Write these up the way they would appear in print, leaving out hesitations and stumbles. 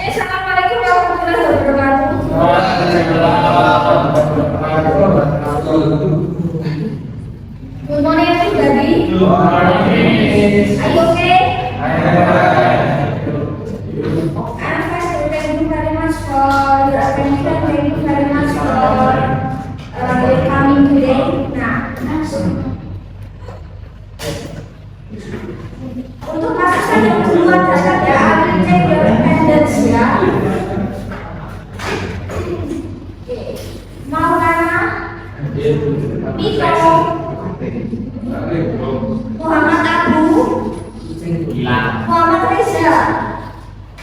Assalamualaikum warahmatullahi wabarakatuh. Good morning everybody. Are you okay? I'm fine. Thank you very much for your attention. Thank you very much for your coming today. Nah, untuk mahasiswa yang keluar dari I will check your attendance ya. Maulana Miko Muhammad Abu Muhammad Reza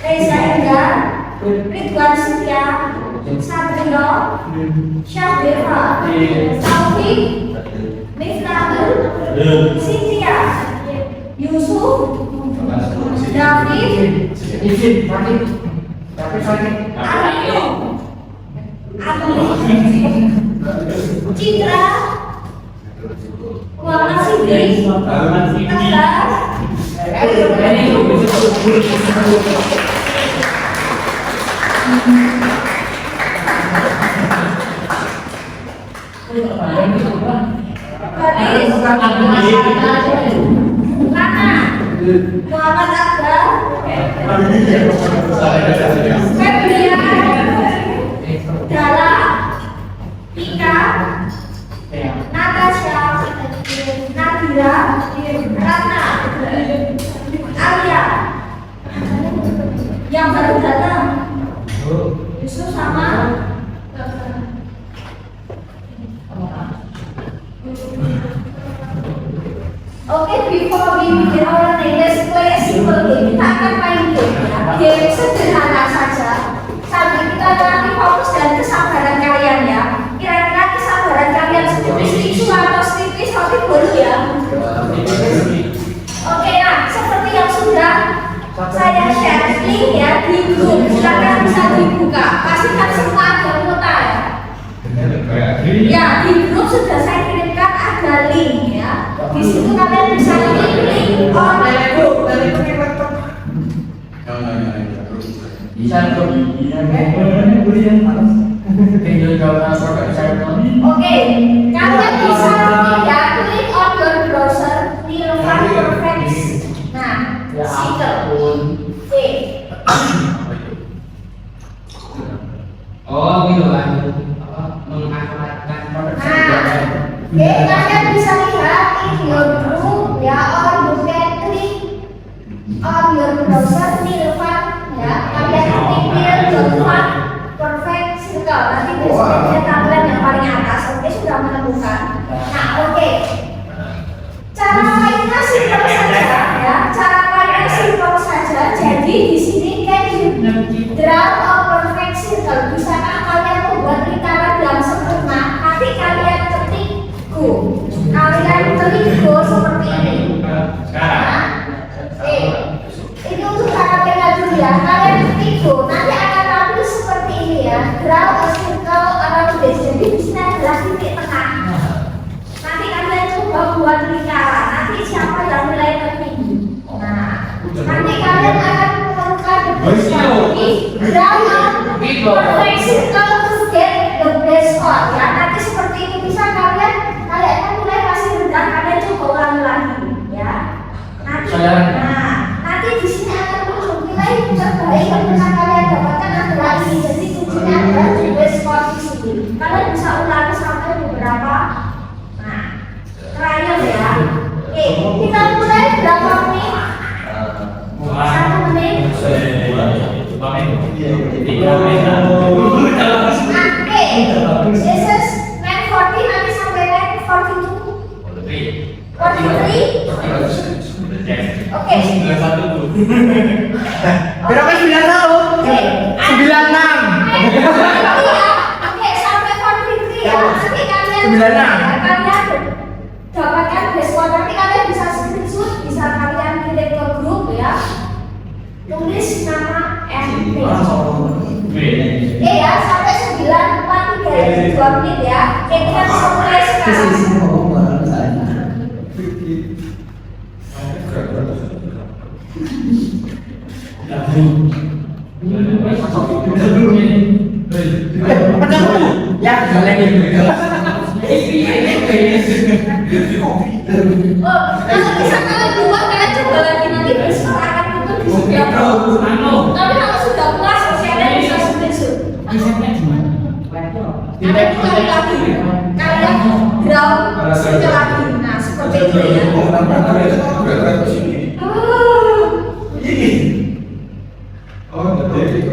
Enggar Ridwan Setia Sabrina Syahbira Taufik Miftahul Cynthia Yusuf David Citra Muhammad Siddiq Tegar Lana Muhammad Akbar Febrian Dala Ika Natasha Nadira Ratna Alia yang baru datang Yusuf sama Oke, before we begin our next play a simple game, kita akan main game sederhana saja sambil kita nanti fokus dan kesabaran kalian ya. Kira-kira kesabaran kalian seperti tisu atau tipis roti bolu ya. Oke, nah seperti yang sudah saya share link ya di grup, silakan bisa dibuka. Pastikan semua ada kuota ya. Ya, di grup sudah saya kirimkan ada link ya. Di situ kalian bisa klik on group. Oke, kalian bisa ya klik on your browser di Lovan Perfect. Nah, oh gitu kan, mengaktifkan kalian bisa lihat in your group ya, or you can click on your browser Nilvan ya, kalian klik Nilvan Perfect Circle, nanti biasanya tampilan yang paling atas. Oke, sudah menemukan. Nah, oke, cara mainnya simpel saja ya, cara mainnya simpel saja. Jadi di sini can you draw a perfect circle, bisakah kalian membuat lingkaran yang sempurna? Nanti kalian ketik go, kalian ketik go seperti ini. Nah, ini untuk cara pegang dulu ya, kalian ketik go, nanti akan tampil seperti ini ya, draw a circle around this. Jadi di sini adalah titik tengah. Nanti kalian coba buat lingkaran, nanti siapa yang nilai tertinggi. Nah, nanti kalian akan menemukan the best score. Draw a perfect circle to get the best score ya. Nanti seperti ini bisa kalian kan nilai masih rendah, kalian coba ulangi lagi ya. Nanti di sini akan muncul nilai terbaik yang bisa kalian dapatkan adalah ini. Jadi kuncinya adalah the best score di sini. Kalian bisa ulangi sampai beberapa. Nah, trial ya. Oke, kita mulai berapa menit? 1 menit. This is 9:40 nanti sampai 9:42. 43. Oke. berapa 91? 96. Oke, sampai 43 ya. Nanti kalian 96. dapatkan best score. Nanti kalian bisa screenshot, bisa kalian kirim ke grup ya. Tulis nama MP. Ya, sampai 9:43 2 menit ya. Oke, kita bisa mulai sekarang. Ya, jalan ini. Oh, kalau bisa kalian buat kalian coba lagi nanti besok akan tutup di sebelah tapi kalau sudah puas kalian bisa sendiri. Nanti kali lagi kalian ground sekali lagi. Nah seperti itu ya. Oh, jadi itu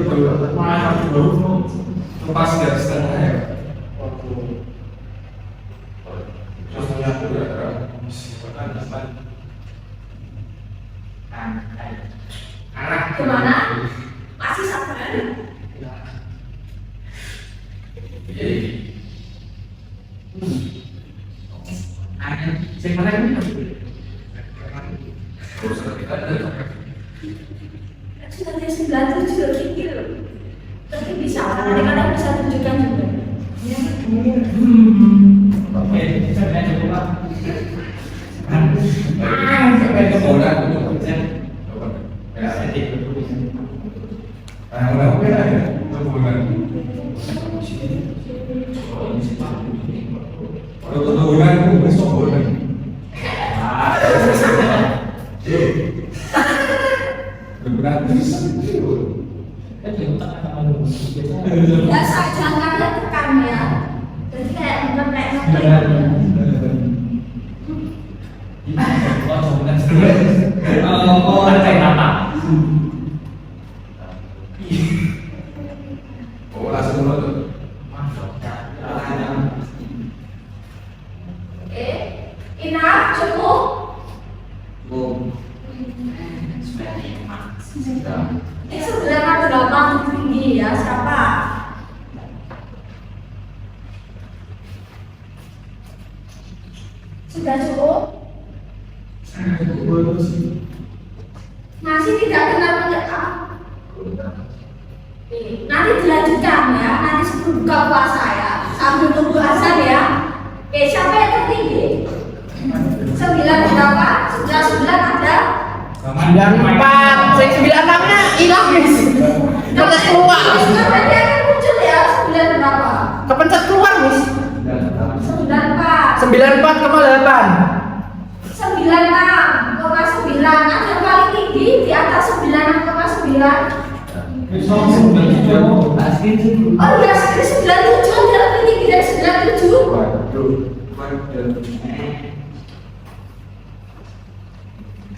lepas dari setengah ya. Contohnya aku udah misalkan depan. Arah Kemana? Masih sama. Jadi, saya mana ini? terus kita ada. Sudah dari 97 loh kikir loh. Tapi bisa kadang-kadang bisa tunjukkan juga. Saya coba. Sampai ke bola itu. Ya, jadi. Nah, beda ya. Bulan. Kalau bulan itu besok bulan. Biasa jangan kalian tekan ya. Jadi kayak ngeplek-ngeplek. Oh, lantai apa? Oh, langsung mulai tuh. Enough, cukup. Ini sebenarnya gampang tinggi ya, siapa? Sudah cukup? Masih tidak kenal menyekap? Nanti dilanjutkan ya, nanti sebelum buka puasa ya, sambil tunggu azan ya. Siapa yang tertinggi? 9 berapa? 99 ada? 94, saya 96-nya hilang guys. Kepencet keluar. Nanti akan muncul ya 9 berapa? Kepencet keluar guys. 94 94,8. 96,9 ada yang paling tinggi di atas 96,9. Oh ya, 97 ada lebih tinggi dari 97.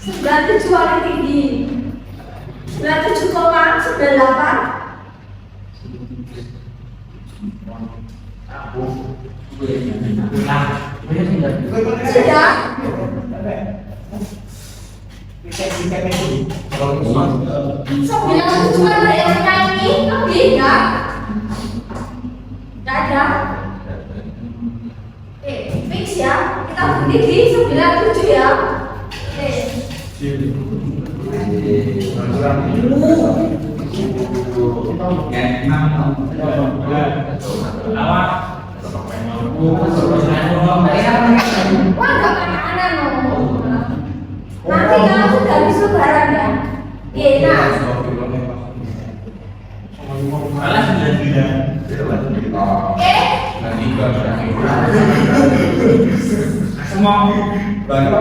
97 paling tinggi. 97,98. Sudah. Sembilan tujuh ada yang nyanyi lebih ya? Tidak ada. Fix ya. Kita berhenti di 97 ya. Wah, gak mana no. Nanti kalau sudah habis lebaran ya. Nah.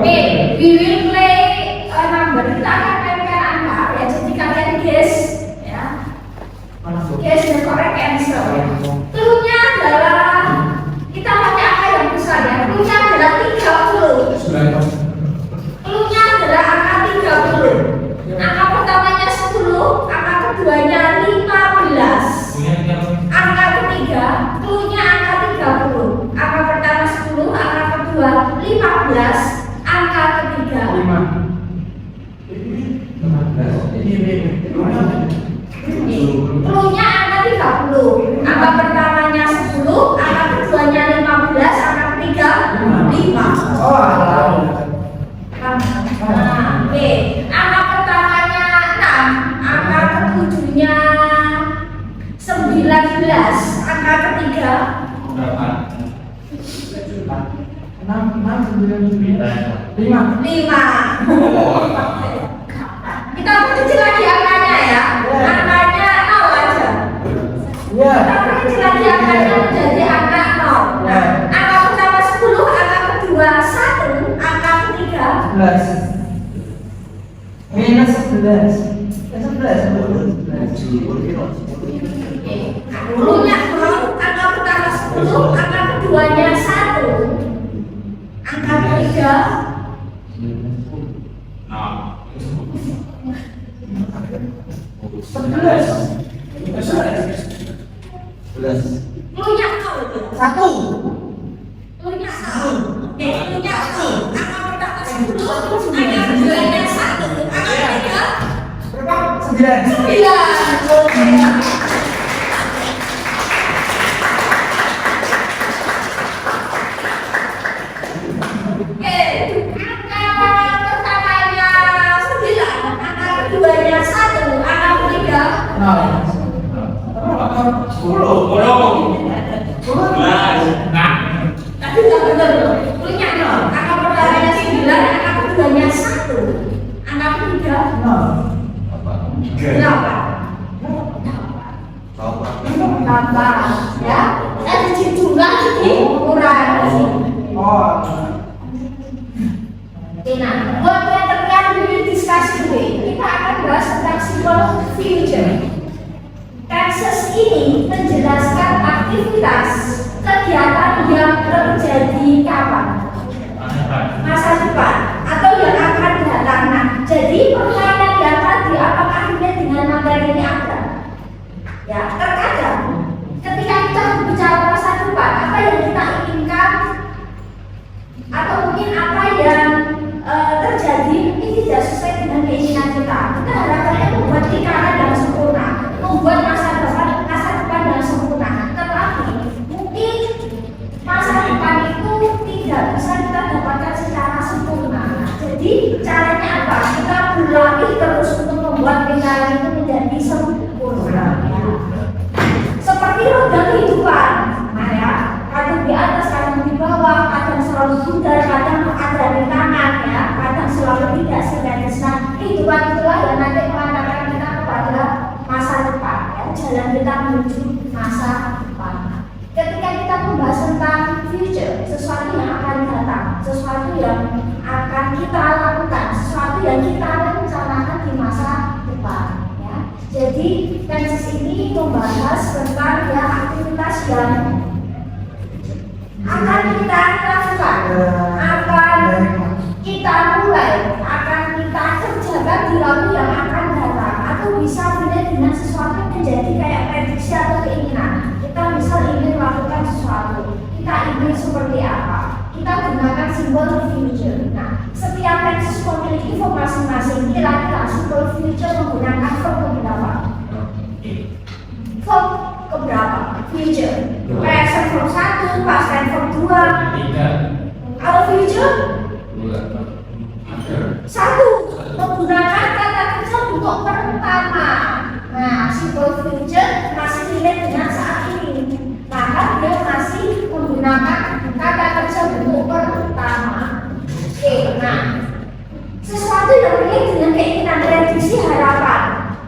We will play number. Kita akan mainkan angka ya. Jadi kalian guess ya. Guess the correct answer. Cluenya adalah kita pakai angka yang besar ya. Cluenya adalah 30. Cluenya adalah angka 30. Angka pertamanya 10, angka keduanya 15. Angka ketiga, cluenya angka 30. Angka pertama 10, angka kedua 15, angka ketiga 5. Cluenya angka 30. Angka pertamanya 10, angka keduanya 15, angka ketiga 5. Nah, B. Angka pertamanya 6, angka ketujuhnya 19, angka ketiga 5. Kita kecil lagi angkanya ya. Angkanya 0 aja. Kita kecil lagi angkanya menjadi angka Dulunya angka pertama 10, angka keduanya 1, angka ketiga Lunya 0. 1. Lunya 0. Lunya 0. Angka pertama 10, angka keduanya 1, angka ketiga 9. Nah, buat yang dulu diskusi kita akan bahas tentang simple future. Tenses ini menjelaskan aktivitas kegiatan yang terjadi kapan? Masa depan atau yang akan datang. Nah, jadi pertanyaan yang tadi apakah ini dengan materi ini ada? Ya, terkadang ketika kita bicara masa depan, apa yang kita inginkan atau mungkin apa yang terjadi ini tidak sesuai dengan keinginan kita. Kita harapannya membuat ikaran yang sempurna, membuat masa depan yang sempurna. Tetapi mungkin masa depan itu tidak bisa kita dapatkan secara sempurna. Jadi caranya apa? Kita berlatih terus untuk membuat ikaran itu menjadi sempurna. Seperti roda kehidupan, nah ya, kadang di atas, kadang di bawah, kadang selalu bundar, kadang ada di tangan, ya, kadang selalu tidak simetris. Nah, kehidupan itulah yang nanti mengantarkan kita kepada masa depan, ya, jalan kita menuju masa depan. Ketika kita membahas tentang future, sesuatu yang akan datang, sesuatu yang akan kita lakukan, sesuatu yang kita rencanakan di masa depan. Jadi tenses ini membahas tentang ya aktivitas yang akan kita lakukan, akan kita mulai, akan kita kerjakan di waktu yang akan datang, atau bisa dilihat dengan sesuatu yang menjadi kayak prediksi atau keinginan. Kita misal ingin melakukan sesuatu, kita ingin seperti apa? Kita gunakan simbol future. Nah, setiap tenses memiliki form masing-masing. Kira-kira simbol future menggunakan form keberapa? Form keberapa? Future. Present form 1, past tense form 2. Kalau future? 1. Menggunakan kata kerja untuk pertama. Nah, simbol future masih relate dengan saat ini. Maka dia masih menggunakan kata kerja bentuk pertama. Oke, nah, sesuatu yang relate dengan keinginan, prediksi, harapan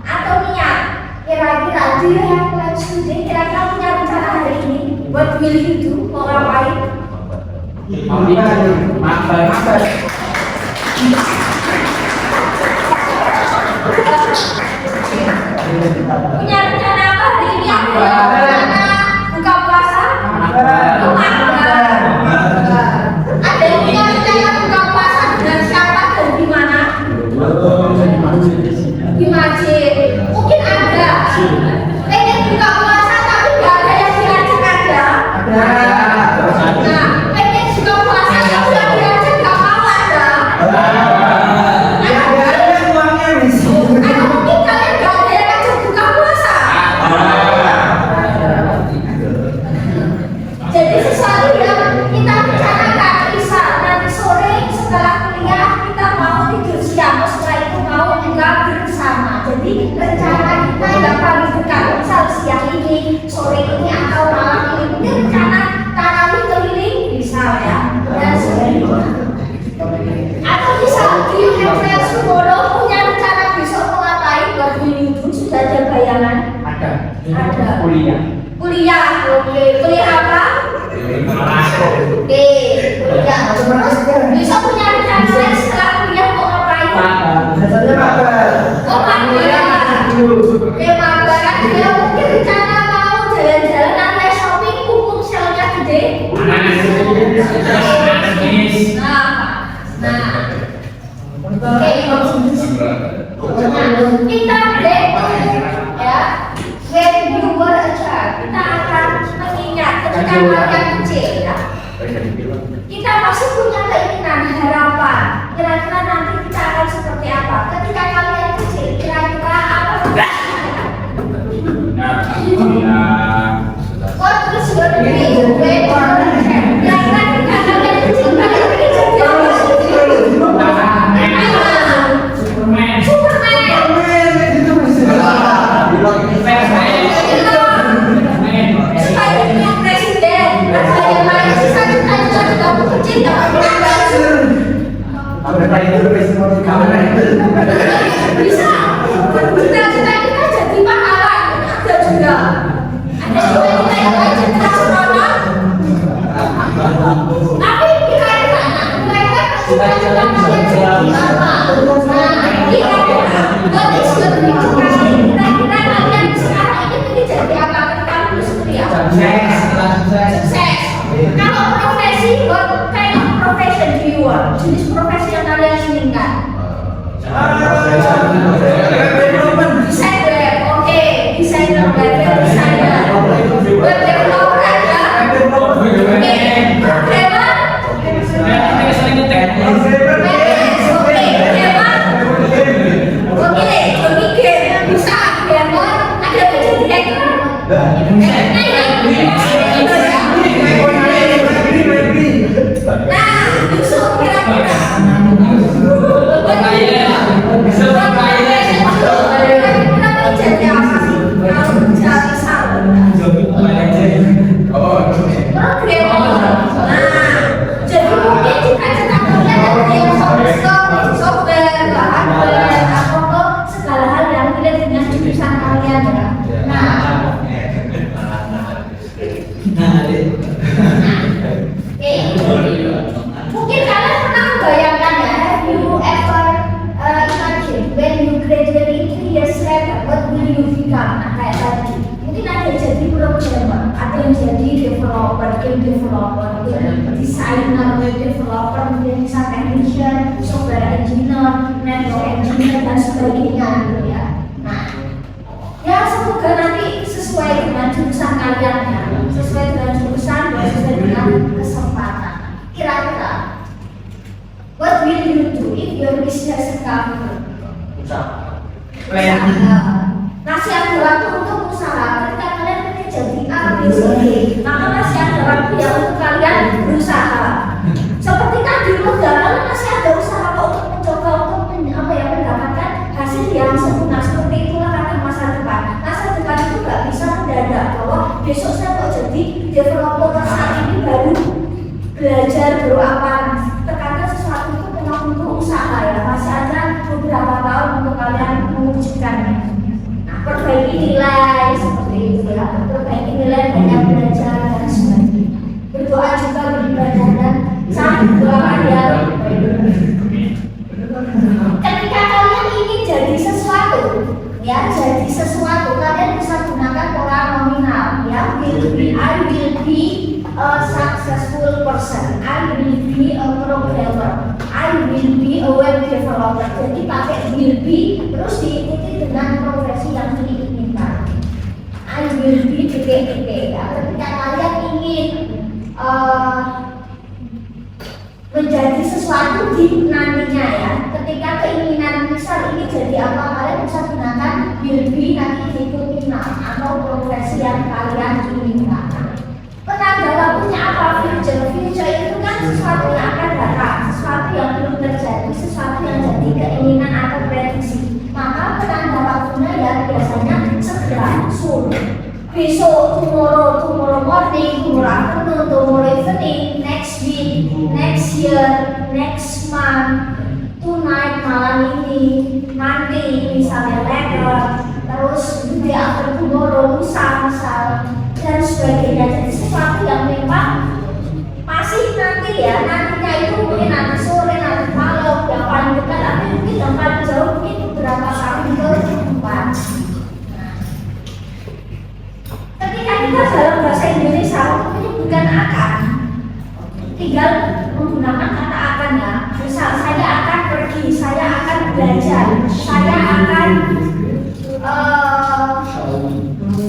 atau niat. Kira-kira do you have plans today? Kira-kira punya rencana hari ini? What will you do? Mau ngapain? Punya rencana apa hari ini? Rencana buka puasa? Ada yang punya rencana buka puasa dengan siapa dan di mana? Di masjid. Mungkin ada. Pengen buka puasa tapi nggak ada yang diajak ada. Nah, pengen buka puasa tapi yang diajak nggak mau ada. Atau mungkin kalian nggak ada yang ajak buka puasa. Jadi sesuatu yang kita rencanakan, misal nanti sore setelah kuliah kita mau tidur siang, setelah itu mau juga bersama. Jadi rencana kita yang paling dekat, misal siang ini, sore ini atau malam ini, mungkin rencana tarawih keliling, misal ya, dan sebagainya. Atau misal di Universitas Sumoro punya rencana besok mau ngapain, buat minggu sudah ada bayangan? Ada. Kuliah, oke. Kuliah apa? Oke, kuliah. Terus besok punya rencana setelah kuliah mau ngapain? Oh, makan. Oke, makan. kalian kecil ya, kita pasti punya keinginan, harapan. Kira-kira nanti kita akan seperti apa? Ketika kalian kecil, kira-kira apa? What is your dream? Kira-kira ketika kalian kecil, kalian ingin jadi apa? Superman. Spiderman presiden. Saya main sisa kamu kecil jangan bisa. Cita-cita kita jadi pahlawan. Ada juga. Ada juga kita yang lain jadi astronot. Tapi kira-kira cita-cita kalian jadi apa? Kira-kira what is your dream? Kira-kira kalian sekarang ini ingin jadi apa? Ketika lulus kuliah? Sukses. Kalau profesi, what kind of profession do you want? Jenis profesi yang kalian inginkan? Desain web, oke. Desainer web, desainer. Web developer ada? Oke. Programmer? Oke, Johnny Game bisa gamer, ada jadi hacker. Nah, Yusuf kira-kira jadi apa sih? Kalau jadi salah programmer. Nah, jadi mungkin cita-cita kalian ada yang software, hardware, atau segala hal yang relate dengan jurusan kalian ya. Mungkin kalian pernah membayangkan ya, have you ever imagine when you graduate in 3 years later, what will you become? Nah, kayak tadi, mungkin ada yang jadi programmer, ada yang jadi developer, game developer, designer, web developer, mungkin bisa technician, software engineer, network engineer, dan sebagainya gitu ya. Nah, ya semoga nanti sesuai dengan jurusan kalian ya, sesuai dengan jurusan dan sesuai dengan kesempatan. Kira-kira what will you do if your business come? Masih ada waktu untuk usaha. Ketika kalian ingin jadi A, B, C, D, maka masih ada waktu yang untuk kalian berusaha. Seperti tadi kalian masih ada usaha untuk mencoba untuk mendapatkan hasil yang sempurna. Seperti itulah kata masa depan. Masa depan itu nggak bisa mendadak bahwa besok saya mau jadi developer, saat ini baru belajar baru apa. Terkadang sesuatu itu memang untuk usaha ya. Masih ada beberapa tahun untuk kalian mewujudkannya. Nah, perbaiki nilai seperti itu ya. Perbaiki nilai, banyak belajar dan sebagainya. Berdoa juga, beribadah dan saling berdoa ya. Ketika kalian ingin jadi sesuatu, ya jadi sesuatu, kalian bisa gunakan pola nominal ya. I will be a successful person. I will be a programmer. I will be a web developer. Jadi pakai will be terus diikuti dengan profesi yang diinginkan. I will be titik-titik ya. Ketika kalian ingin menjadi sesuatu di nantinya ya. Ketika keinginan misal ini jadi apa, kalian bisa gunakan will be nanti diikuti atau profesi yang kalian inginkan. Penanda waktunya apa? Future. Future itu kan sesuatu yang akan datang, sesuatu yang belum terjadi, sesuatu yang jadi keinginan atau prediksi. Maka penanda waktunya ya biasanya segera soon. Besok, tomorrow morning, tomorrow afternoon, tomorrow evening, next week, next year, next month, tonight, malam ini, nanti, misalnya later, terus the day after tomorrow, lusa, dan sebagainya. Jadi sesuatu yang memang masih nanti ya, nantinya itu mungkin nanti sore, nanti malam, yang paling dekat, tapi mungkin yang paling jauh mungkin beberapa tahun ke depan. Ketika kita dalam bahasa Indonesia menyebutkan akan, tinggal menggunakan kata akan ya. Misal saya akan pergi, saya akan belajar, saya akan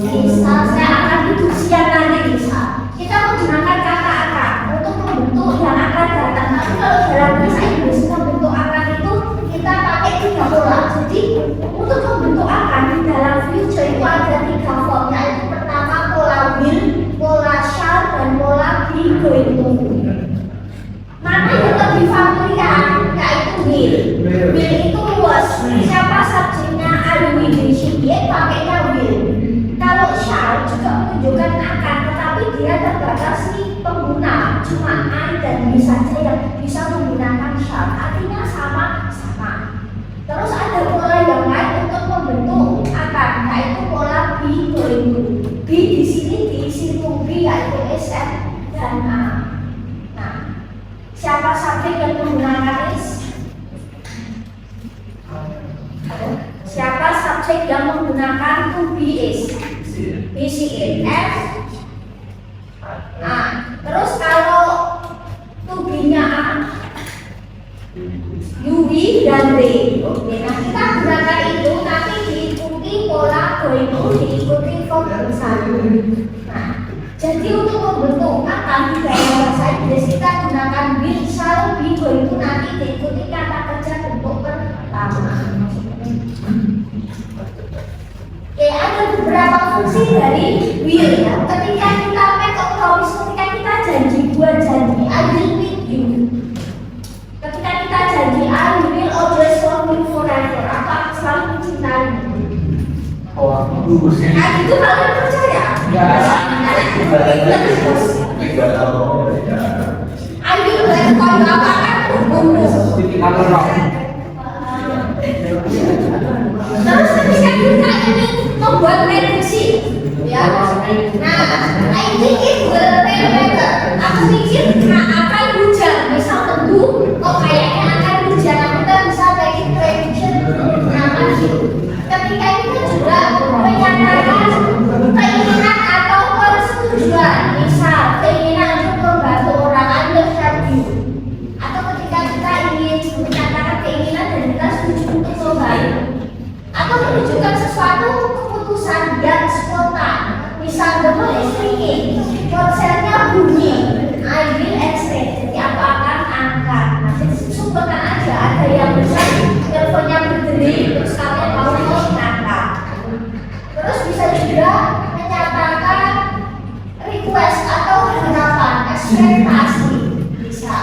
misal saya akan hidup siang nanti misal. Kita membatasi pengguna, cuma I dan B saja yang bisa menggunakan shall. Artinya sama-sama. Terus ada pola yang lain untuk membentuk akar, yaitu pola be going to. B di sini diisi to be, yaitu is dan A. Nah, siapa subjek yang menggunakan is? Siapa subjek yang menggunakan to be is? Isi it F. Nah, terus kalau to be-nya A, U, B, dan D. Oke, nah kita gunakan itu nanti diikuti pola going to, diikuti verb bersatu. Nah, jadi untuk membentuk kata di dalam bahasa Inggris kita gunakan will, shall, be, going to, nanti diikuti kata kerja bentuk pertama. Oke, ada beberapa fungsi dari will ya. Ketika kita make a promise, ketika kita janji, buat janji, I will with you. Ketika kita janji, I will always love you forever, atau aku selalu mencintaimu. Nah, itu kalian percaya? I will let you apa kan? Terus ketika kita ini membuat prediksi, ya, nah, I think it will rain better. Aku pikir akan hujan, misal tentu, kayaknya akan hujan, kita bisa bikin prediction. Ketika kita juga menyatakan keinginan atau persetujuan, misal keinginan untuk membantu orang, I will help you. Atau ketika kita ingin menyatakan keinginan dan kita setuju untuk membantu, atau menunjukkan sesuatu keputusan yang spontan. Misal the phone is ringing, ponselnya bunyi, I will answer. Jadi aku akan angkat. Nah, jadi spontan aja. Ada yang bisa teleponnya berdering, terus kalian mau angkat. Terus bisa juga menyatakan request atau harapan, ekspektasi. Bisa.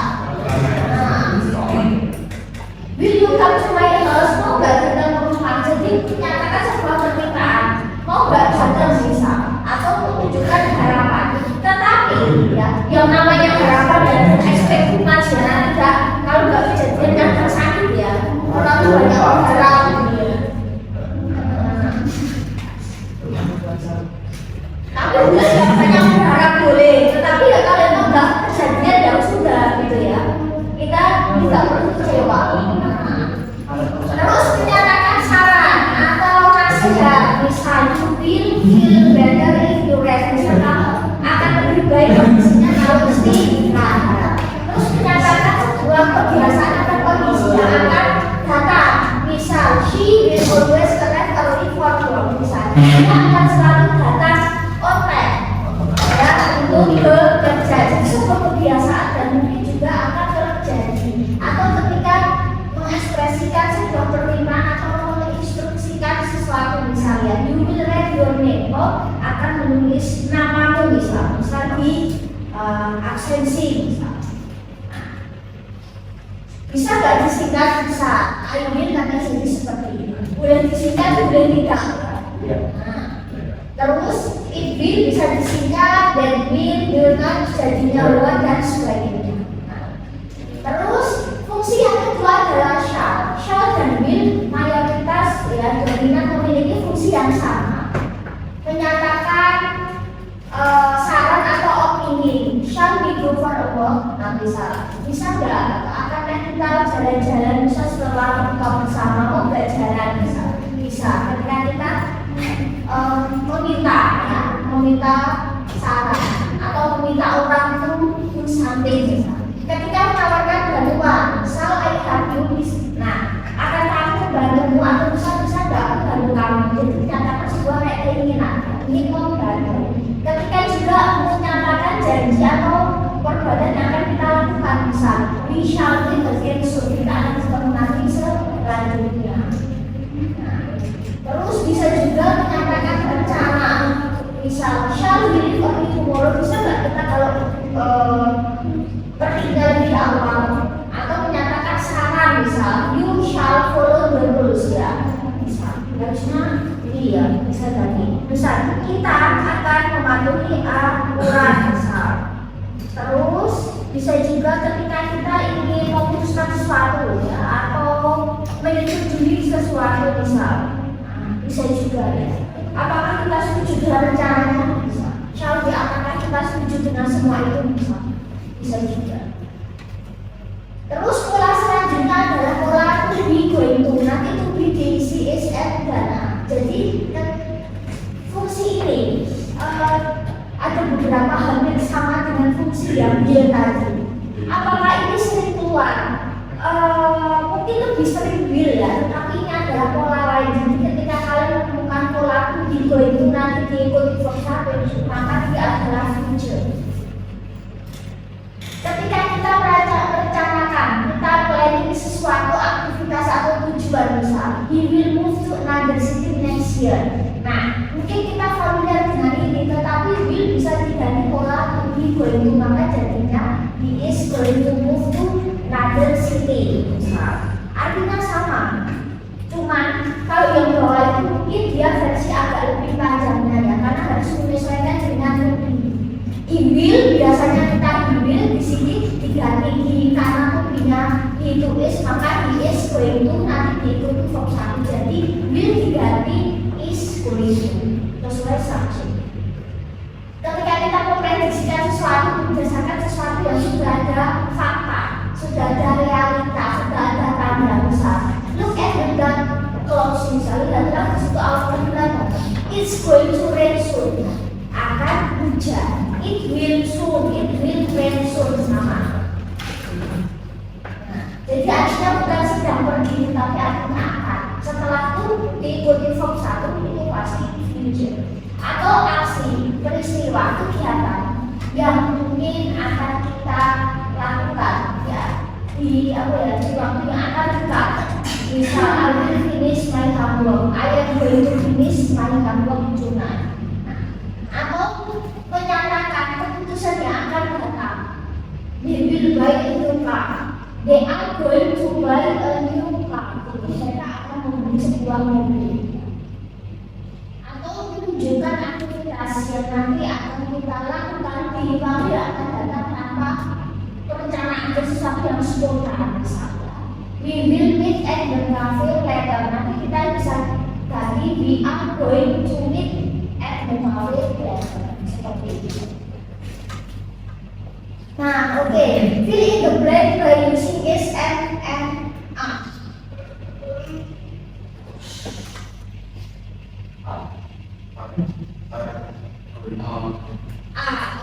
Will you come to my house? Mau nggak datang ke rumah? Jadi menyatakan sebuah permintaan. Mau nggak datang bisa? Atau menunjukkan harapan. Tetapi ya, yang namanya harapan dan ekspektasi tidak, kalau nggak kejadian kan tersakit ya. Orang banyak berharap. Tapi bukan banyak berharap boleh. Tetapi ya kalau memang nggak kejadian ya sudah gitu ya. Kita tidak perlu kecewa. Terus menyatakan saran atau nasihat, misal you will feel better if you rest, misalnya akan lebih baik kondisinya kalau istirahat. Terus menyatakan sebuah kebiasaan atau kondisi yang akan datang, misal she will always arrive early for work, misalnya dia akan selalu datang on time ya untuk bekerja. Jadi sebuah kebiasaan dan mungkin juga akan terjadi. Atau ketika mengekspresikan sebuah permintaan atau menginstruksikan sesuatu, misalnya you will write your name, akan menulis namamu misal di absensi misal. Bisa nggak disingkat? Bisa. I will nanti jadi seperti ini. Boleh disingkat, boleh tidak. Terus it will bisa disingkat, dan will not jadinya luar dan sebagainya. Terus fungsi yang kedua adalah shall. Shall dan will mayoritas ya dominan memiliki fungsi yang sama. Menyatakan saran atau opini. Shall we go for a walk? Nah, bisa nggak? Akankah kita jalan-jalan bisa setelah buka bersama? Mau nggak jalan? Bisa. Ketika kita meminta saran atau meminta orang itu something. Ketika menawarkan bantuan, misal I help you, nah akan kamu membantumu atau bisa nggak bantu kamu? Jadi menyatakan sebuah keinginan, ingin membantu. Ketika juga menyatakan janji atau perbuatan yang akan kita lakukan, misal we shall be again soon, kita akan bertemu nanti selanjutnya. Terus bisa juga menyatakan rencana, misal shall we leave early tomorrow, bisa nggak kita kalau bertinggal di awal, atau menyatakan saran, misal you shall follow the rules ya, misal harusnya iya bisa jadi, misal kita akan mematuhi aturan, misal Terus bisa juga ketika kita ingin memutuskan sesuatu ya, atau menyetujui sesuatu misal, bisa juga ya. Apakah kita setuju dengan rencananya? Bisa. Misalnya apakah kita setuju dengan semua itu? Bisa juga. Terus pola selanjutnya adalah pola to be going to. Nanti to be diisi is and gonna. Jadi fungsi ini ada beberapa hampir sama dengan fungsi yang dia tadi. Apakah ini sering keluar? Mungkin lebih sering will ya, tetapi ini adalah pola lain. Jadi ketika kalian menemukan pola to be going to nanti diikuti verb 1, maka dia adalah future. Ketika kita merencanakan, kita planning sesuatu aktivitas atau tujuan misal, he will move to another city next year. Nah, mungkin kita familiar dengan ini, tetapi will bisa diganti pola to be going to, maka jadinya he is going to move to another city. Artinya sama, cuman kalau yang bawah itu mungkin dia versi agak lebih panjangnya ya, karena harus menyesuaikan dengan lebih. Will biasanya kita will di sini diganti di karena tubinya itu is, maka he is going to nanti diikuti verb 1, jadi will diganti is going to sesuai subjek. Ketika kita memprediksikan sesuatu berdasarkan sesuatu yang sudah ada fakta, sudah ada realita, sudah ada tanda besar. Look at the dark clouds misalnya, lihatlah di situ awan bergelap. It's going to rain soon. Akan hujan. It will soon. It will rain soon sama. Jadi artinya bukan sedang pergi, tapi artinya akan. Setelah itu diikuti verb 1 itu pasti future. Atau aksi, peristiwa, kegiatan yang mungkin akan kita lakukan ya di waktu yang akan dekat. Misal I will finish my homework. I am going to finish my homework tonight. Atau menyatakan keputusan yang akan datang. They will buy a new car. They are going to buy a new car. Mereka akan membeli sebuah mobil. Atau menunjukkan aktivitas yang nanti akan kita lakukan di waktu yang akan datang tanpa perencanaan sesuatu yang spontan misalnya. We will meet at the cafe later. Nanti kita bisa tadi we are going to meet at the cafe later. Seperti itu. Nah, oke. Fill in the blank by using is and are.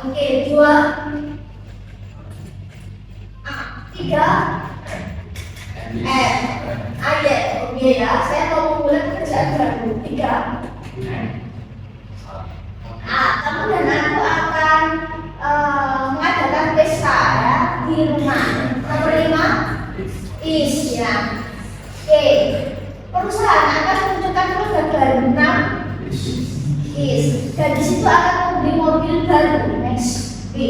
Oke, 2. 3. Oke ya, saya mau memulai pekerjaan baru. 3. Kamu dan aku akan mengadakan pesta ya di rumah. Nomor 5 is ya. Oke. Perusahaan akan menunjukkan produk baru. 6 is. Dan di situ akan membeli mobil baru. Next. B.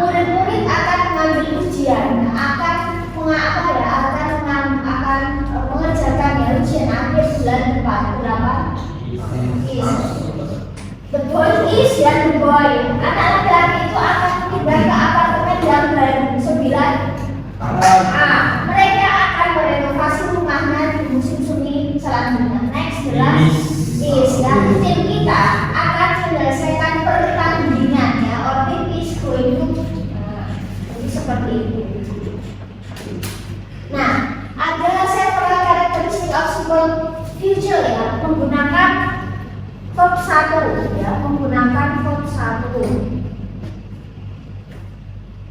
Murid-murid akan mengambil ujian, akan mengerjakan ya ujian akhir bulan depan. 8 is. The boy is ya, the boy. Anak laki-laki itu akan pindah ke apartemen yang baru. 9. Mereka akan merenovasi rumahnya di musim semi selanjutnya. Next, 11 is ya. Tim kita akan menyelesaikan pertandingannya. Or tim is going to. Jadi seperti itu. Nah, ada several karakteristik of simple future ya, menggunakan verb 1 ya, menggunakan verb 1.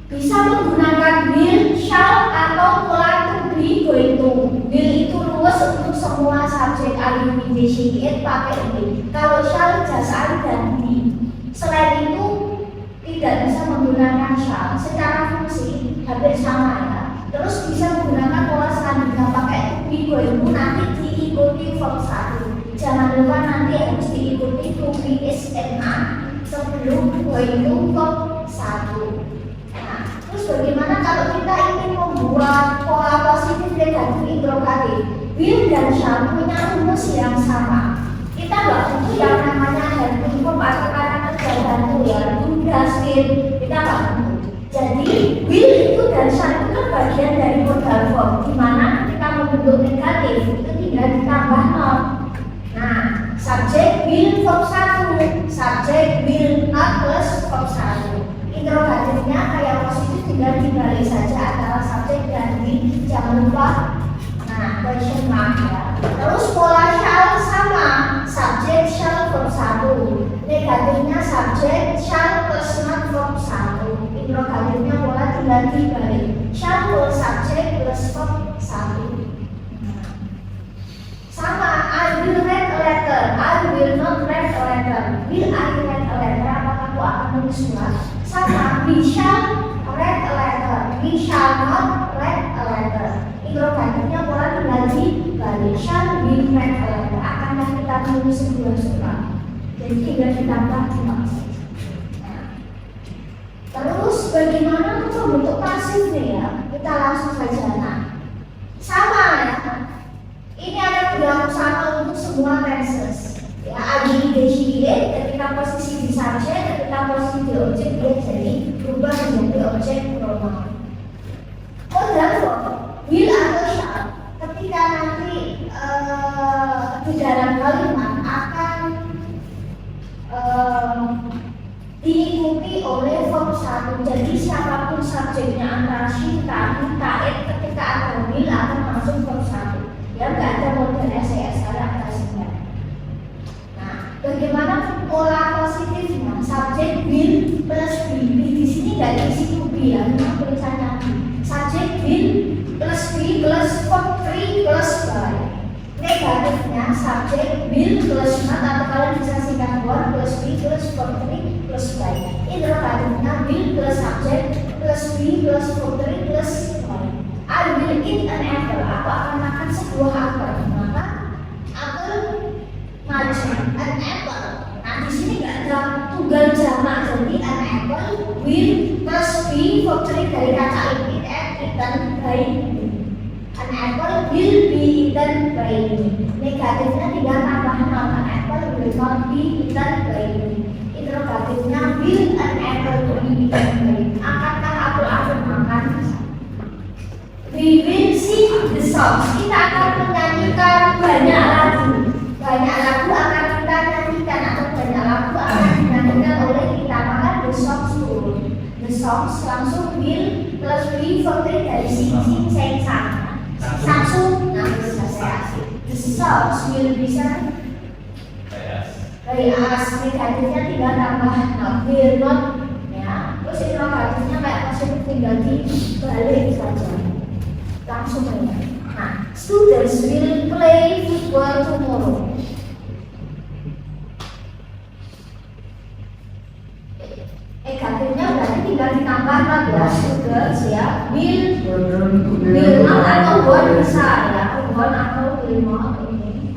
Bisa menggunakan will, shall atau pola to be going to. Will itu luas untuk semua subjek IUPDC pakai will. Kalau shall just I dan be. Selain itu tidak bisa menggunakan shall. Secara fungsi hampir sama ya. Terus bisa menggunakan pola selanjutnya pakai to be going to, nanti diikuti verb 1. Jangan lupa nanti harus diikuti to be is and are sebelum going to verb 1. Nah, terus bagaimana kalau kita ingin membuat pola positif negatif interrogatif? Will dan shall punya rumus yang sama. Kita nggak butuh yang namanya helping verb atau kata kerja bantu ya. Do, does, did. Kita nggak itu tinggal ditambah not. Nah, subjek will verb 1, subjek will not plus verb 1. Interrogatifnya kayak positif tinggal dibalik saja antara subjek dan will, jangan lupa. Nah, question mark ya. Terus pola shall sama, subjek shall verb 1. Negatifnya subjek shall plus not verb 1. Interrogatifnya pola tinggal dibalik. Shall plus subjek plus verb 1. Sama, I will read a letter. I will not read a letter. Will I read a letter? Apakah aku akan menulis surat? Sama, we shall read a letter. We shall not read a letter. Interrogatifnya pola tinggal dibalik. Shall we read a letter? Akankah kita menulis sebuah surat? Jadi tinggal ditambah not. Terus bagaimana untuk bentuk pasifnya ya? Kita langsung saja. Nah, sama ya. Ini ada berlaku sama untuk semua tenses. Ya, ability ketika posisi di subjek, ketika posisi di objek dia jadi berubah menjadi objek pronoun. Modal will atau shall ketika nanti di dalam kalimat akan diikuti oleh verb 1. Jadi siapapun subjeknya antara she, kami, it ketika ada will akan masuk verb 1. Ya nggak ada model SAS ada atasnya. Nah, bagaimana pola positifnya? Subjek will plus be. Di sini nggak diisi to be ya, memang tulisannya subjek will plus be plus verb 3 plus by. Negatifnya subjek will plus not atau kalian bisa singkat word plus be plus verb 3 plus by. Interrogatifnya will plus subjek plus be plus verb 3 plus by. I will eat an apple. Aku akan makan sebuah apel. Maka apel maju an apple. Nah di sini nggak ada tunggal jamak, jadi an apple will plus be verb 3 dari kata eat and eaten by me. An apple will be eaten by me. Negatifnya tinggal tambah not. An apple will not be eaten by me. Interrogatifnya will an apple be eaten by me. Akankah apel makan? We will sing the songs. Kita akan menyanyikan banyak lagu. Banyak lagu akan kita nyanyikan atau banyak lagu akan dinyanyikan oleh kita. Maka the songs turun. The songs langsung will plus be verb dari sing, sang. Langsung nah bisa saya. The songs will bisa dari as. Negatifnya tinggal tambah not. Will not ya. Terus interrogatifnya kayak masih tinggal dibalik saja. Langsung aja. Nah, students will play football tomorrow. Negatifnya berarti tinggal ditambah not ya. Students ya will not atau won't bisa ya. Won't atau will not ini.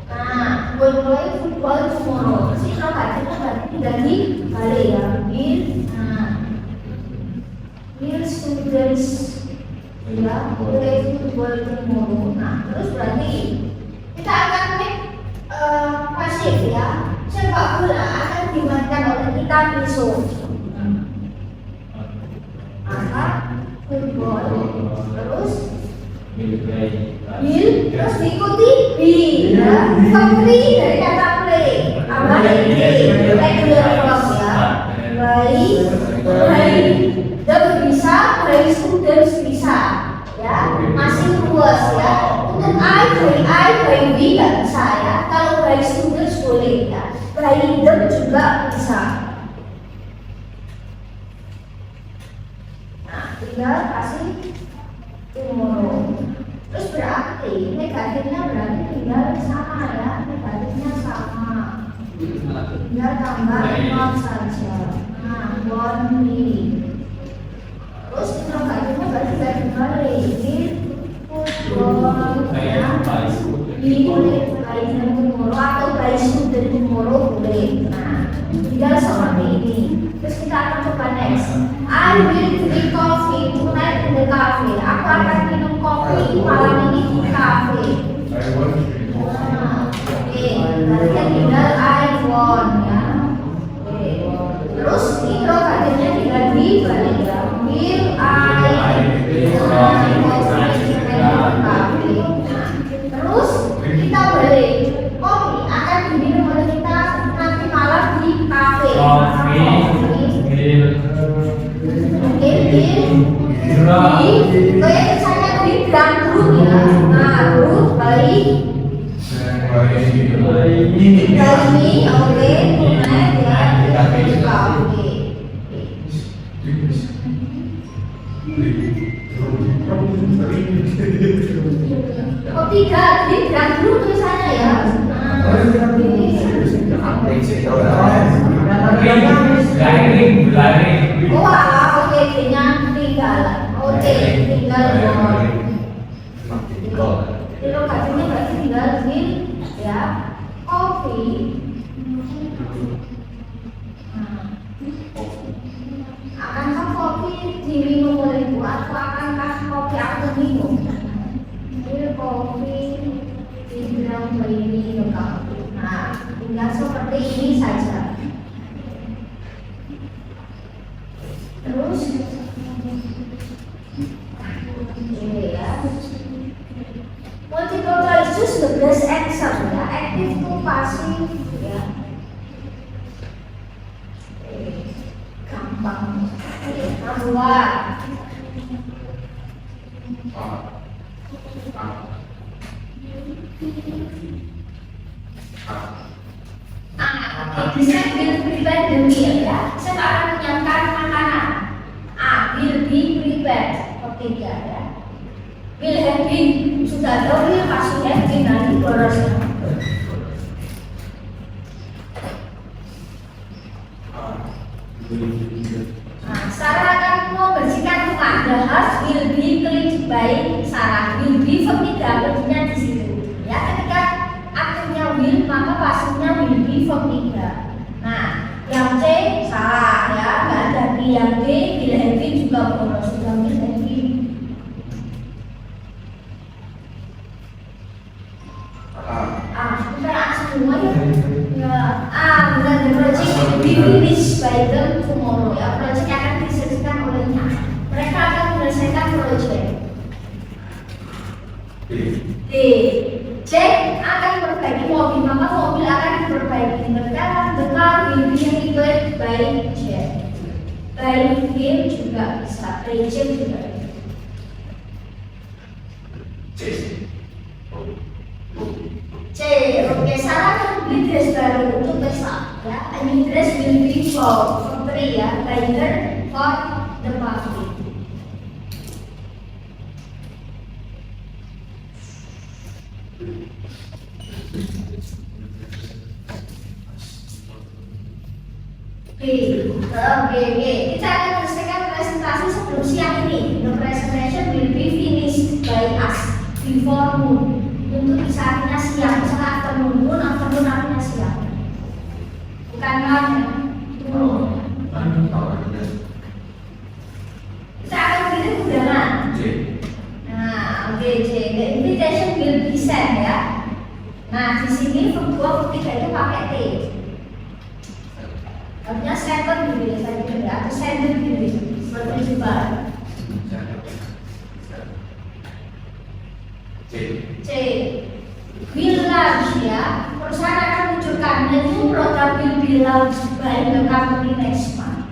Nah, will play football tomorrow. Terus negatifnya berarti tinggal dibalik ya. Will students ya play football tomorrow. Nah terus berarti kita akan pasif ya. Sepak bola akan dimainkan oleh kita besok. Maka football terus will terus diikuti be ya. Play dari kata play. Apa ini regular verb ya. By dan bisa, by students bisa, ya masih luas ya. Untuk by we nggak bisa ya. Kalau by students boleh ya. By them juga bisa. Nah, tinggal kasih tomorrow. Terus berarti negatifnya berarti tinggal sama ya. Negatifnya sama. Tinggal tambah not saja. Nah, only. Terus interrogatifnya berarti dari kembali football boleh by tomorrow atau by student tomorrow boleh. Nah, tinggal seperti ini. Terus kita akan coba next. I will drink coffee tonight in the cafe. Aku akan minum kopi malam ini di cafe. Oke, berarti tinggal I want ya. Oke. Terus interrogatifnya tinggal dibalik ya. Will I kayak misalnya di grand group ya. Nah, group by ini, oke, kemudian ya, oke. Oh tiga, di grand group tulisannya ya. Wah, oke, tinggal tinggal. Oke, tinggal. Di lokasinya berarti tinggal di ya, kopi. Akankah kopi diminum oleh ibu atau akankah kopi aku minum? Ini kopi dibilang begini kamu. Nah, tinggal seperti ini saja. Terus ini ya. Multiple choice choose the best answer ya. Active to passive ya. Gampang. Kedua. Bisa will prepare the meal ya. Saya akan menyiapkan makanan. Will be prepared. Ketiga ya. Will have been sudah tahu will pasti have been nanti borosnya. Sarah akan membersihkan rumah. The house will be cleaned by Sarah. Will be verb tidak berarti di situ. Ya, ketika akhirnya will maka pasifnya will be verb tidak. Nah, yang C salah ya, nggak ada B. Yang D will have been juga boros. Sudah will have been. Kita semua ya. Benar the project will be finished by them tomorrow ya. Project akan diselesaikan olehnya. Mereka akan menyelesaikan project. D. Jack akan memperbaiki mobil, maka mobil akan diperbaiki. Mereka the car will be repaired by Jack. By him juga bisa. By Jack juga bisa. C. Oke, Sarah akan beli dress baru untuk besok ya. A new dress will be for free ya. Later for the party. B. Kita akan menyelesaikan presentasi sebelum siang ini. The presentation will be finished by us before noon. Untuk bisa artinya siang, misalnya afternoon artinya siang. Bukan malam ya. Kita akan kirim undangan. Nah, oke, J. The invitation will be sent ya. Nah, di sini verb 2 ketiga itu pakai T. Artinya sender gitu ya, atau sender gitu, seperti juga. C. Will launch ya. Perusahaan akan meluncurkan new product will be launched by the company next month.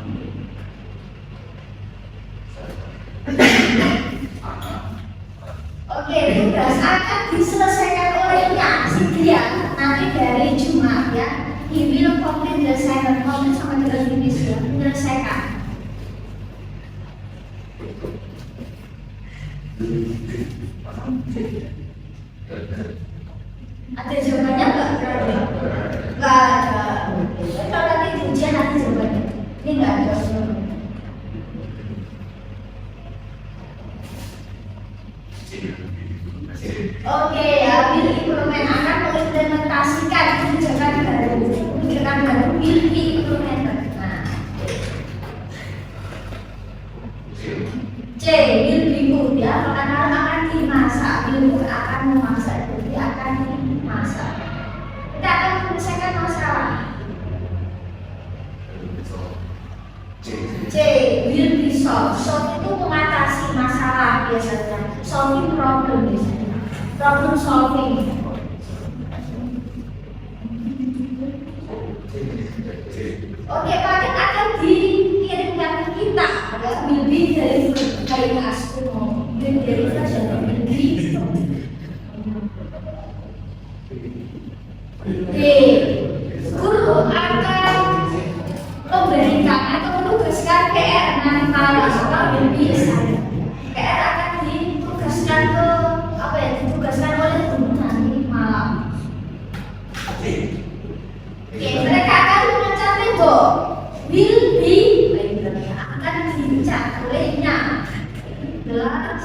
Oke, tugas akan diselesaikan olehnya si dia nanti dari Jumat ya. He will complete the assignment. Complete sama dengan finish ya, menyelesaikan. Ada jawabannya nggak? Nggak ada. Kalau nanti di ujian nanti jawabannya. Ini nggak ada jawabannya. Oke ya, will implement akan mengimplementasikan kebijakan baru. Kebijakan baru will be implemented. Nah, C. Will be cooked ya. Makanan akan dimasak. Will cook akan memasak. Jadi akan dimasak. Kita akan menyelesaikan masalah. C. Will be solved. Solve itu mengatasi masalah biasanya. Solving problem biasanya. Problem solving. Oke, paket akan dikirimkan ke kita. Will be delivered by us tomorrow. Oke, mereka akan mengecat tembok. Will be akan dicat olehnya. Jelas.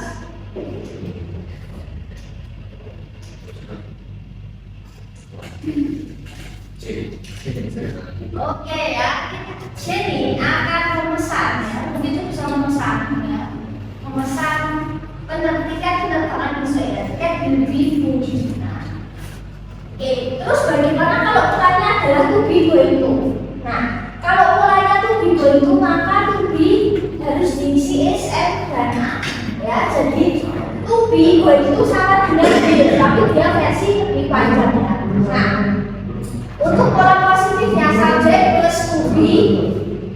Oke ya, Jenny akan memesan ya, begitu bisa memesan ya, memesan tiket penerbangan besok ya, tiket lebih mungkin. Nah, oke, terus bagaimana kalau polanya adalah to be going to? Nah, kalau polanya to be going to maka to be harus diisi SM dan A ya, jadi to be going to sama dengan will, tapi dia versi lebih panjang ya. Nah, untuk pola positifnya subjek plus to be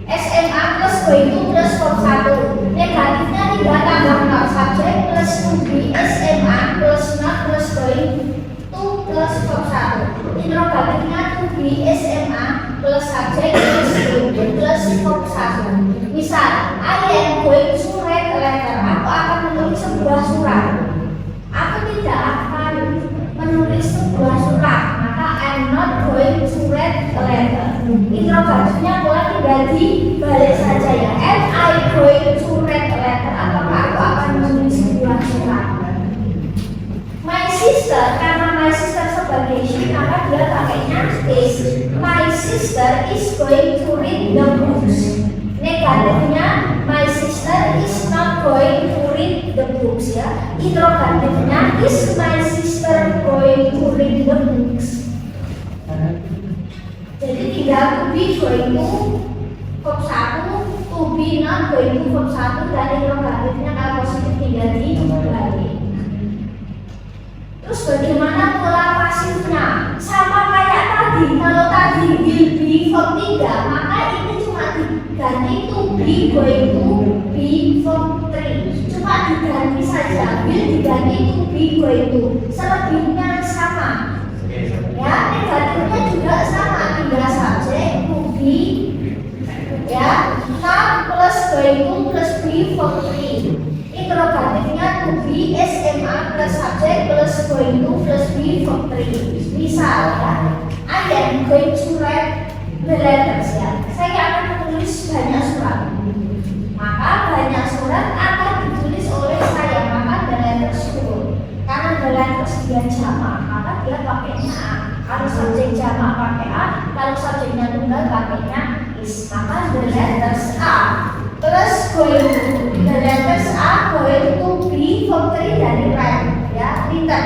SMA plus going to plus form 1. Negatifnya tidak tambah 0, subjek plus to be SMA plus not plus going to plus form 1. Interrogatifnya to be SMA plus subjek plus going to plus form 1. Misal, I am going to write a letter. Aku akan menulis sebuah surat. Aku tidak akan menulis sebuah surat. I'm not going to write a letter. Interrogatifnya boleh tinggal dibalik saja ya. Am I going to write a letter? Apakah aku akan menulis sebuah surat? My sister, karena my sister sebagai she, maka dia pakainya is. My sister is going to read the books. Negatifnya my sister is not going to read the books ya. Interrogatifnya is my sister going to read the books. Jadi tinggal to be going to verb 1, to be not going to verb 1, dan interrogatifnya kalau positif tinggal dibalik. Terus bagaimana pola pasifnya? Sama kayak tadi, kalau tadi will be verb 3, maka ini cuma diganti to be going to be verb 3. Cuma diganti saja, will diganti to be going to. Selebihnya sama. Ya, negatifnya juga sama, tinggal subjek to be ya, not plus going to plus be verb 3. Interrogatifnya to be SMA plus subjek plus going to plus be verb 3. Misal ya, I am going to write the letters ya. Saya akan menulis banyak surat. Maka banyak surat akan ditulis oleh saya, maka the letters full. Karena the letters dia jamak, maka dia pakainya A. Kalau subjek jamak pakai A, kalau subjeknya tunggal pakainya is. Maka the letters A plus going to, the letters A going to be verb 3 dari write ya, written.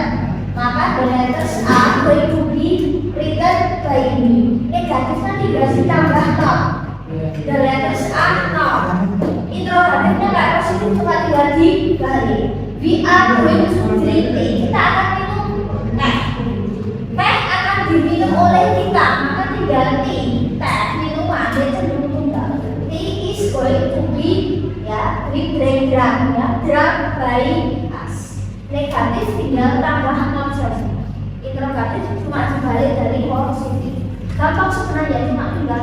Maka the letters A going to be written by me. Negatifnya tidak ditambah not. The letters A not. Interrogatifnya nggak positif, cuma tinggal dibalik. We are going to drink tea. Kita akan minum teh. Teh akan diminum oleh kita, maka tinggal tea. Teh minuman dia cenderung tunggal. Tea is going to be ya, we drink drunk ya, drunk by us. Negatif tinggal tambah not saja. Interrogatif cuma dibalik dari positif. Gampang sebenarnya, cuma tinggal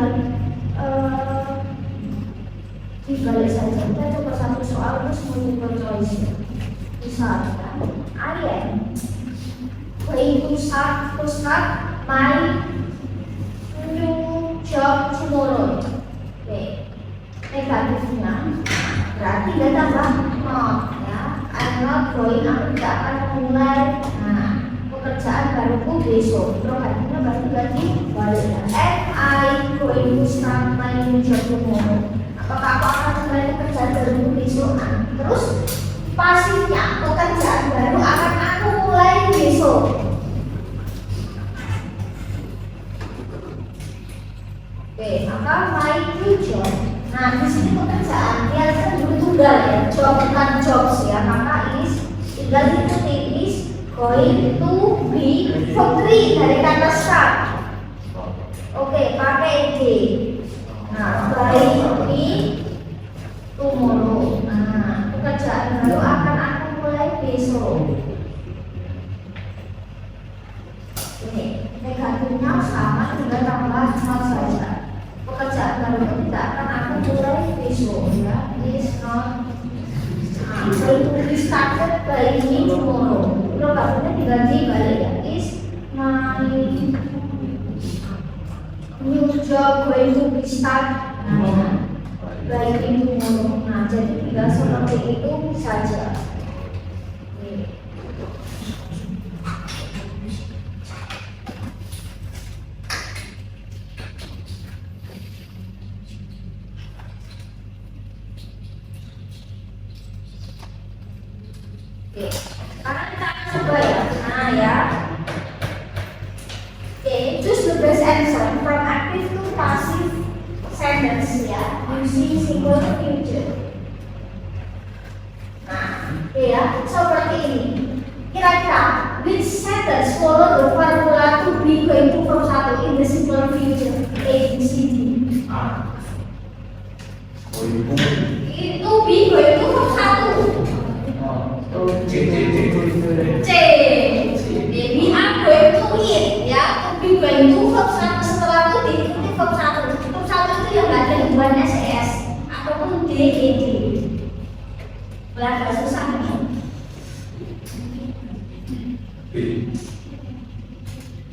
dibalik saja. Kita coba satu soal terus multiple choice. Misalkan, I am going to start my new job tomorrow. Oke, negatifnya berarti dia tambah not ya. I'm not going, aku tidak akan memulai pekerjaan baruku besok. Interrogatifnya berarti balik ya. Am I going to start my new job tomorrow? Apakah aku akan memulai pekerjaan baruku besok? Terus pasifnya pekerjaan baru akan aku mulai besok. Oke, maka my new job. Nah, di sini pekerjaan dia cenderung tunggal ya, job bukan jobs ya. Maka is tinggal diketik is going to be verb 3 dari kata start. Oke, pakai D. Nah, by me tomorrow. Nah, pekerjaan baru akan aku mulai besok. Oke, negatifnya sama, tinggal tambah not saja. Pekerjaan baru tidak akan aku mulai besok ya. Is not going to be started by me tomorrow. Programnya diganti balik ya. Is my new job going to be start. Baik itu ngomong. Nah, jadi tinggal seperti itu saja. Oke, sekarang kita akan coba ya. Nah ya. Oke, choose the best answer from active to passive sentence ya, using simple future. Nah, oke ya, seperti ini. Kira-kira which sentence follow the formula to be going to from 1 in the simple future? A, B, C, D. Itu be going to from 1. C. Baby I'm going to eat ya. To be going to verb 1 setelah itu diikuti verb 1. Verb 1 itu yang nggak ada hubungannya CS ataupun DED. Agak susah nih.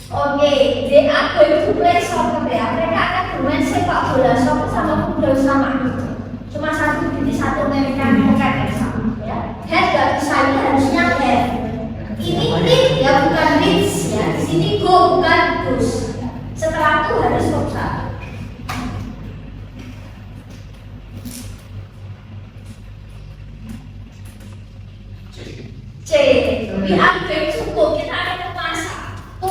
Oke, they are going to play soccer ya. Mereka akan bermain sepak bola. Soccer sama football sama. Cuma satu titik satu mereka yang sama ya. Head gak bisa, ini harusnya head. Ini did ya, bukan dits ya. Di sini go bukan goes. Setelah itu harus verb 1. C. We are going to go. Kita akan memasak. To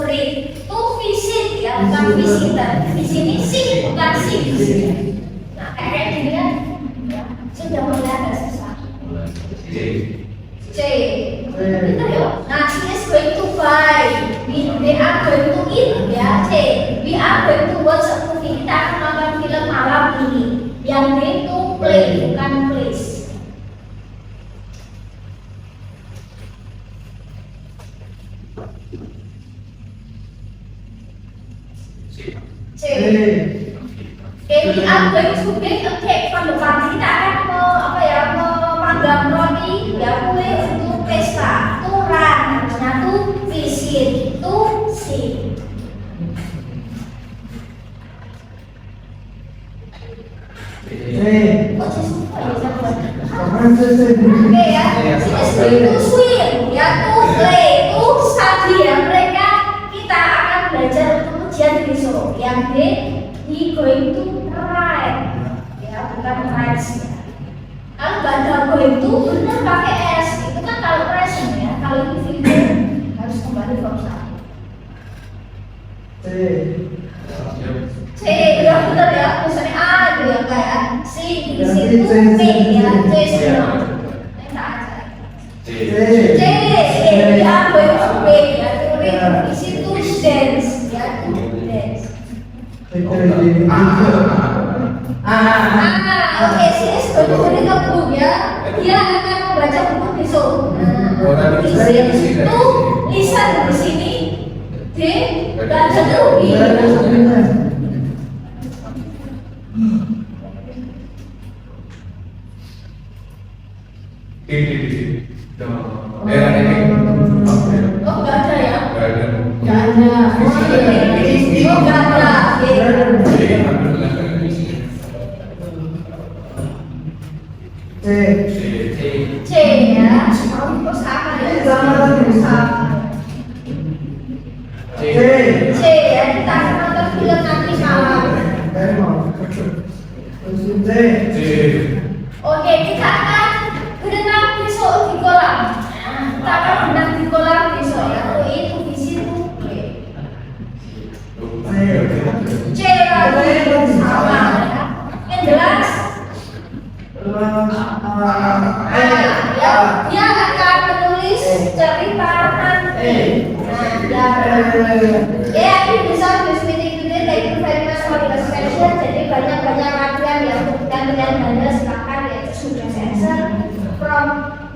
read, to visit ya, bukan visitor. Di sini sing bukan sing. Nah, kayak gini kan, ya, sudah mulai agak susah. C. Betul ya? Nah, she is going to buy. They are going to eat ya. C. We are going to watch a movie. Kita akan nonton film malam ini. Yang D itu play, bukan plays. C. We are going to bake a cake from the party. Kita akan memanggang roti ya, kue untuk pesta. To run, harusnya to visit, to see. Kok susah ya sahabat? Oke ya, she is going to swim ya, to play, to study ya. Mereka kita akan belajar untuk ujian besok. Yang D, he going to write ya, bukan writes ya. Kalau nggak ada going to benar pakai S, itu kan kalau present ya. Kalau ini future harus kembali verb 1. C, udah benar ya. Misalnya A gitu ya kayak C di situ P ya, C semua. Kita aja. C, we are going to play ya. Tulis di situ dance ya, to dance. Oke, she is going to read a book ya. Dia akan membaca buku besok. Di sini itu listen di sini. D, baca tuh B. Oh, nggak ada ya? Nggak ada. Oh, nggak ada. C ya. Mau terus apa ya? C ya. Kita akan nonton film nanti malam. Oke, kita akan berenang besok di kolam. Kita akan berenang di kolam besok ya. Itu di situ. C lagi sama ya. Yang jelas. Ya, dia akan menulis cerita nanti. Ya, ini bisa this meeting today. Thank you very much for your attention. Jadi banyak-banyak latihan yang kalian belajar sekarang yaitu sudah sensor from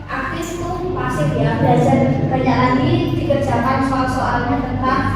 aktif to pasif ya. Belajar banyak lagi dikerjakan soal-soalnya tentang